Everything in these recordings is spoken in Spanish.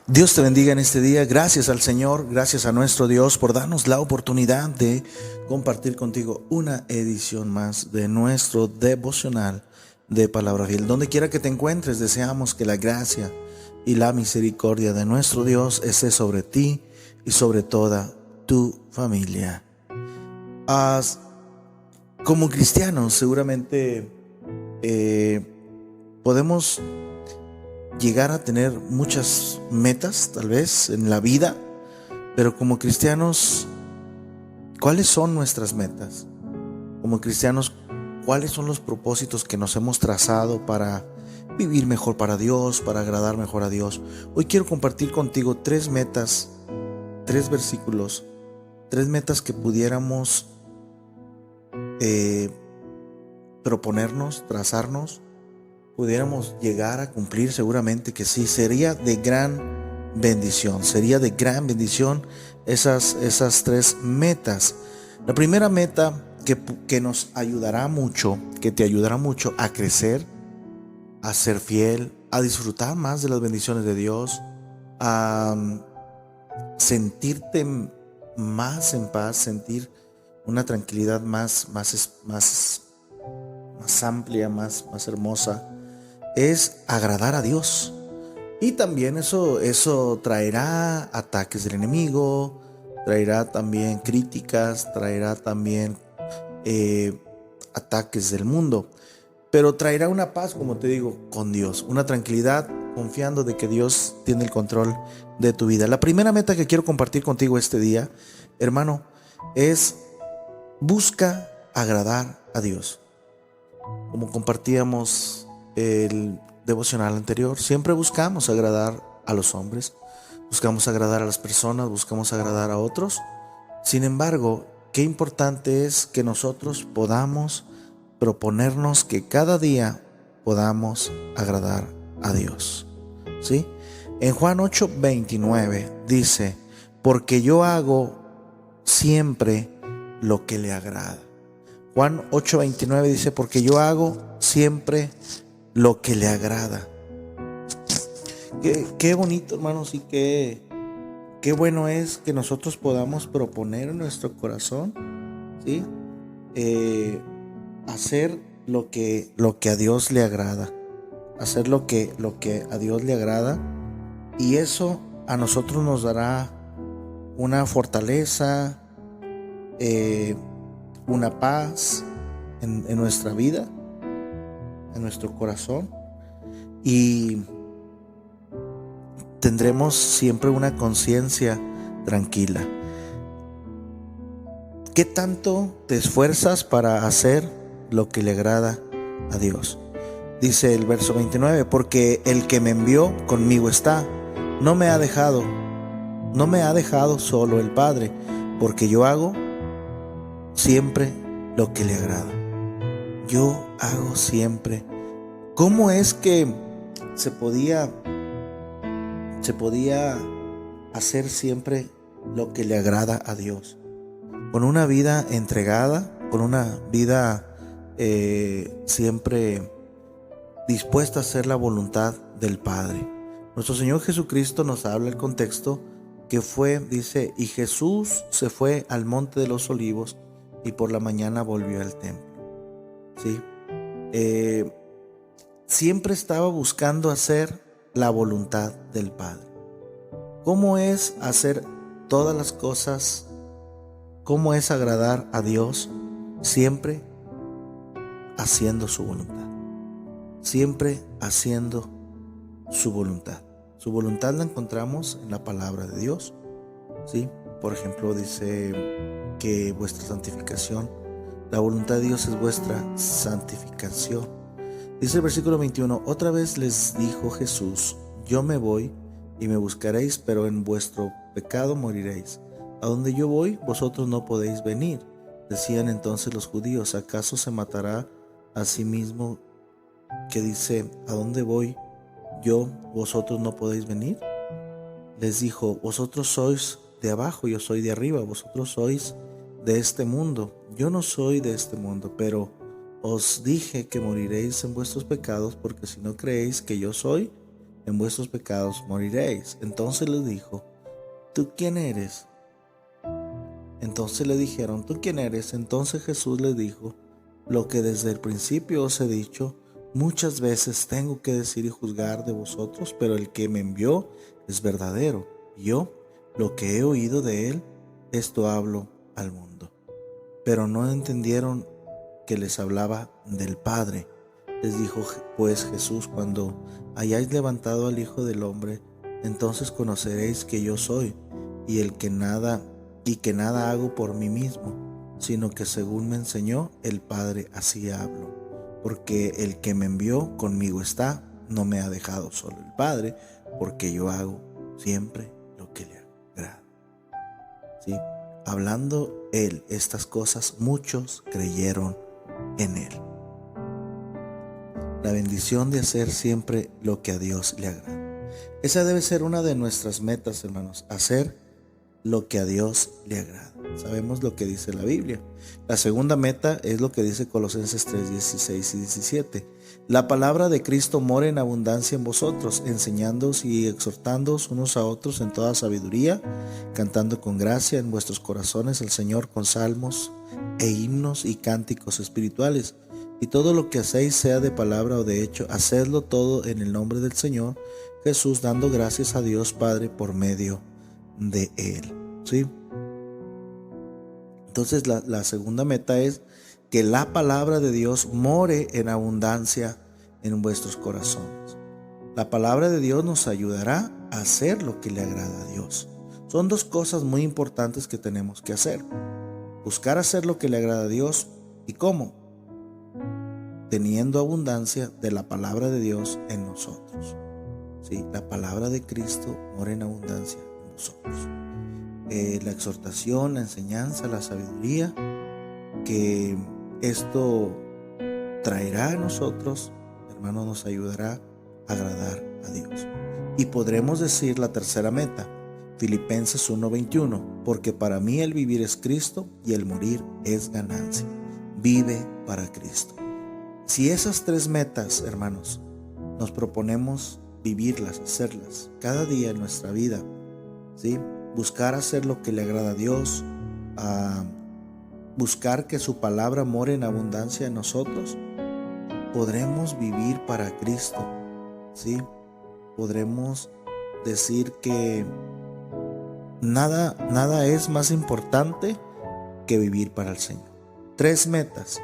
Dios te bendiga en este día. Gracias al Señor, gracias a nuestro Dios por darnos la oportunidad de compartir contigo una edición más de nuestro devocional de Palabra Fiel. Donde quiera que te encuentres, deseamos que la gracia y la misericordia de nuestro Dios esté sobre ti y sobre toda tu familia. Como cristianos, seguramente podemos llegar a tener muchas metas, tal vez, en la vida, pero como cristianos, ¿cuáles son nuestras metas? Como cristianos, ¿cuáles son los propósitos que nos hemos trazado para vivir mejor para Dios, para agradar mejor a Dios? Hoy quiero compartir contigo 3 metas, 3 versículos, 3 metas que pudiéramos proponernos, trazarnos, pudiéramos llegar a cumplir. Seguramente que sí, sería de gran bendición esas 3 metas. La primera meta que nos ayudará mucho, que te ayudará mucho a crecer, a ser fiel, a disfrutar más de las bendiciones de Dios, a sentirte más en paz, sentir una tranquilidad más amplia, más hermosa, es agradar a Dios. Y también eso traerá ataques del enemigo, traerá también críticas, traerá también ataques del mundo, pero traerá una paz, como te digo, con Dios, una tranquilidad, confiando de que Dios tiene el control de tu vida. La primera meta que quiero compartir contigo este día, hermano, es busca agradar a Dios. Como compartíamos el devocional anterior, siempre buscamos agradar a los hombres, buscamos agradar a las personas, buscamos agradar a otros. Sin embargo, qué importante es que nosotros podamos proponernos que cada día podamos agradar a Dios, ¿sí? En Juan 8:29 dice: porque yo hago siempre lo que le agrada. Juan 8:29 dice: porque yo hago siempre lo que le agrada. Qué bonito, hermanos, y qué bueno es que nosotros podamos proponer en nuestro corazón, ¿sí? Hacer lo que a Dios le agrada, hacer lo que a Dios le agrada, y eso a nosotros nos dará una fortaleza, una paz en nuestra vida, en nuestro corazón, y tendremos siempre una conciencia tranquila. ¿Qué tanto te esfuerzas para hacer lo que le agrada a Dios? Dice el verso 29: porque el que me envió conmigo está, no me ha dejado solo el Padre, porque yo hago siempre lo que le agrada. Yo hago siempre. ¿Cómo es que se podía hacer siempre lo que le agrada a Dios? Con una vida entregada, con una vida siempre dispuesta a hacer la voluntad del Padre. Nuestro Señor Jesucristo nos habla el contexto que fue, dice: y Jesús se fue al monte de los olivos y por la mañana volvió al templo, ¿sí? Siempre estaba buscando hacer la voluntad del Padre. ¿Cómo es hacer todas las cosas? ¿Cómo es agradar a Dios? Siempre haciendo su voluntad. Siempre haciendo su voluntad. Su voluntad la encontramos en la palabra de Dios, ¿sí? Por ejemplo, dice que vuestra santificación, la voluntad de Dios es vuestra santificación. Dice el versículo 21: otra vez les dijo Jesús: yo me voy y me buscaréis, pero en vuestro pecado moriréis. A donde yo voy, vosotros no podéis venir. Decían entonces los judíos: ¿acaso se matará a sí mismo que dice: a dónde voy yo, vosotros no podéis venir? Les dijo: vosotros sois de abajo, yo soy de arriba. Vosotros sois de este mundo, yo no soy de este mundo. Pero os dije que moriréis en vuestros pecados, porque si no creéis que yo soy, en vuestros pecados moriréis. Entonces les dijo: ¿Tú quién eres? Entonces le dijeron: ¿Tú quién eres? Entonces Jesús les dijo: Lo que desde el principio os he dicho, muchas veces tengo que decir y juzgar de vosotros, pero el que me envió es verdadero, y yo, lo que he oído de él, esto hablo al mundo. Pero no entendieron que les hablaba del Padre. Les dijo pues Jesús: Cuando hayáis levantado al Hijo del Hombre, entonces conoceréis que yo soy, y que nada hago por mí mismo, sino que según me enseñó el Padre, así hablo. Porque el que me envió conmigo está, no me ha dejado solo el Padre, porque yo hago siempre lo que le agrada. ¿Sí? Hablando él estas cosas, muchos creyeron en él. La bendición de hacer siempre lo que a Dios le agrada. Esa debe ser una de nuestras metas, hermanos, hacer lo que a Dios le agrada. Sabemos lo que dice la Biblia. La segunda meta es lo que dice Colosenses 3:16 y 17. La palabra de Cristo mora en abundancia en vosotros, enseñándoos y exhortándoos unos a otros en toda sabiduría, cantando con gracia en vuestros corazones al Señor con salmos e himnos y cánticos espirituales. Y todo lo que hacéis, sea de palabra o de hecho, hacedlo todo en el nombre del Señor Jesús, dando gracias a Dios Padre por medio de él. ¿Sí? Entonces la segunda meta es que la palabra de Dios more en abundancia en vuestros corazones. La palabra de Dios nos ayudará a hacer lo que le agrada a Dios. Son dos cosas muy importantes que tenemos que hacer: buscar hacer lo que le agrada a Dios. ¿Y cómo? Teniendo abundancia de la palabra de Dios en nosotros. ¿Sí? La palabra de Cristo mora en abundancia en nosotros. La exhortación, la enseñanza, la sabiduría que esto traerá a nosotros, hermanos, nos ayudará a agradar a Dios. Y podremos decir la tercera meta, Filipenses 1:21, porque para mí el vivir es Cristo y el morir es ganancia. Vive para Cristo. Si esas tres metas, hermanos, nos proponemos vivirlas, hacerlas cada día en nuestra vida, ¿sí? Buscar hacer lo que le agrada a Dios, buscar que su palabra more en abundancia en nosotros, podremos vivir para Cristo, ¿sí? Podremos decir que nada es más importante que vivir para el Señor. Tres metas: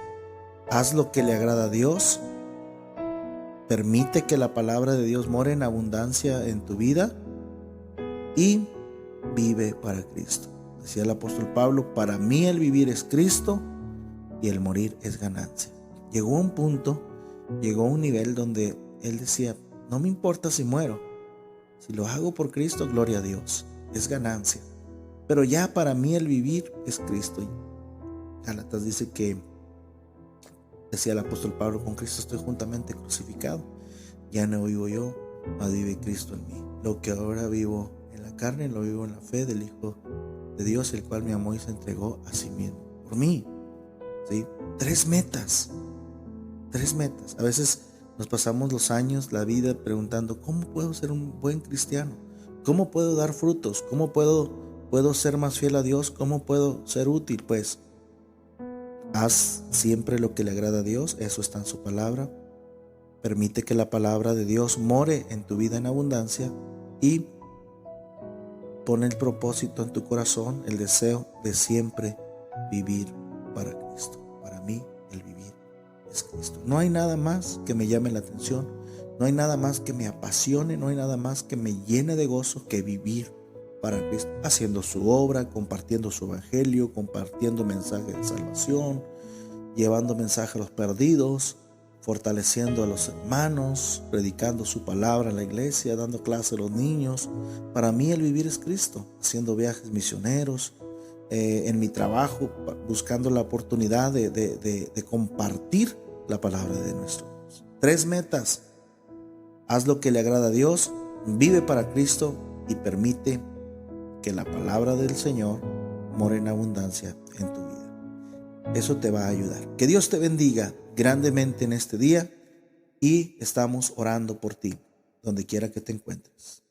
haz lo que le agrada a Dios, permite que la palabra de Dios more en abundancia en tu vida y vive para Cristo. Decía el apóstol Pablo: para mí el vivir es Cristo y el morir es ganancia. Llegó a un nivel donde él decía: no me importa si muero, si lo hago por Cristo, gloria a Dios, es ganancia. Pero ya para mí el vivir es Cristo. Gálatas dice que, decía el apóstol Pablo: con Cristo estoy juntamente crucificado, ya no vivo yo, mas vive Cristo en mí. Lo que ahora vivo en la carne, lo vivo en la fe del Hijo de Dios, el cual me amó y se entregó a sí mismo por mí. ¿Sí? Tres metas. A veces nos pasamos los años, la vida, preguntando: ¿cómo puedo ser un buen cristiano? ¿Cómo puedo dar frutos? ¿Cómo puedo ser más fiel a Dios? ¿Cómo puedo ser útil? Pues haz siempre lo que le agrada a Dios, eso está en su palabra. Permite que la palabra de Dios more en tu vida en abundancia y pon el propósito en tu corazón, el deseo de siempre vivir para Cristo. Para mí el vivir es Cristo. No hay nada más que me llame la atención, no hay nada más que me apasione, no hay nada más que me llene de gozo que vivir para Cristo, haciendo su obra, compartiendo su evangelio, compartiendo mensaje de salvación, llevando mensaje a los perdidos, fortaleciendo a los hermanos, predicando su palabra en la iglesia, dando clase a los niños. Para mí el vivir es Cristo, haciendo viajes misioneros, en mi trabajo, buscando la oportunidad de compartir la palabra de nuestro Dios. Tres metas: haz lo que le agrada a Dios, vive para Cristo y permite que la palabra del Señor more en abundancia en tu vida. Eso te va a ayudar. Que Dios te bendiga grandemente en este día y estamos orando por ti. donde quiera que te encuentres.